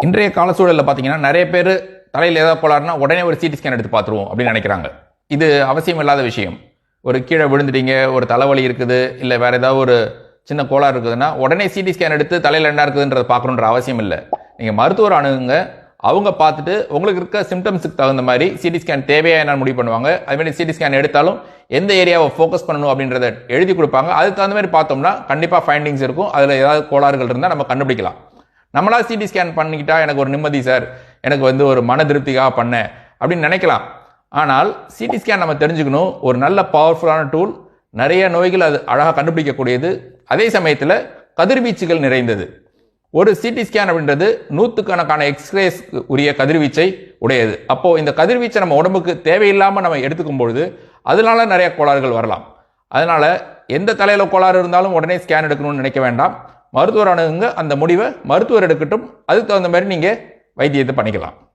இன்றைய கால சூழலில் பார்த்தீங்கன்னா நிறைய பேர் தலையில் ஏதாவது கோளாறுனா உடனே ஒரு சிடி ஸ்கேன் எடுத்து பார்த்துருவோம் அப்படின்னு நினைக்கிறாங்க. இது அவசியம் இல்லாத விஷயம். ஒரு கீழே விழுந்துட்டீங்க, ஒரு தலைவலி இருக்குது, இல்லை வேற ஏதாவது ஒரு சின்ன கோளாறு இருக்குதுன்னா உடனே சிடி ஸ்கேன் எடுத்து தலையில் என்ன இருக்குதுன்றதை பார்க்கணுன்ற அவசியம் இல்லை. நீங்கள் மருத்துவர் அணுகுங்க, அவங்க பார்த்துட்டு உங்களுக்கு இருக்க சிம்டம்ஸுக்கு தகுந்த மாதிரி சிடி ஸ்கேன் தேவையா என்னன்னு முடிவு பண்ணுவாங்க. அதுமாதிரி சிடி ஸ்கேன் எடுத்தாலும் எந்த ஏரியாவை ஃபோக்கஸ் பண்ணணும் அப்படின்றத எழுதி கொடுப்பாங்க. அதுக்கு தகுந்த மாதிரி பார்த்தோம்னா கண்டிப்பாக ஃபைண்டிங்ஸ் இருக்கும். அதில் ஏதாவது கோளாறுகள் இருந்தால் நம்ம கண்டுபிடிக்கலாம். நம்மளா சிடி ஸ்கேன் பண்ணிக்கிட்டா எனக்கு ஒரு நிம்மதி சார், எனக்கு ஒரு மன திருப்திக்காக பண்ணேன் அப்படின்னு நினைக்கலாம். ஆனால் சிடி ஸ்கேன் நம்ம தெரிஞ்சுக்கணும், ஒரு நல்ல பவர்ஃபுல்லான டூல், நிறைய நோய்கள் அது அழகாக கண்டுபிடிக்கக்கூடியது, அதே சமயத்தில் கதிர்வீச்சுகள் நிறைந்தது. ஒரு சிடி ஸ்கேன் அப்படின்றது நூற்றுக்கணக்கான எக்ஸ்ரேஸ் உரிய கதிர்வீச்சை உடையது. அப்போ இந்த கதிர்வீச்சை நம்ம உடம்புக்கு தேவையில்லாமல் நம்ம எடுத்துக்கும் பொழுது அதனால நிறைய கோளாறுகள் வரலாம். அதனால எந்த தலையில கோளாறு இருந்தாலும் உடனே ஸ்கேன் எடுக்கணும்னு நினைக்க வேண்டாம். மருத்துவர் அணுகுங்க, அந்த முடிவை மருத்துவர் எடுக்கட்டும், அதுக்கு தகுந்த மாதிரி நீங்க வைத்தியத்தை பண்ணிக்கலாம்.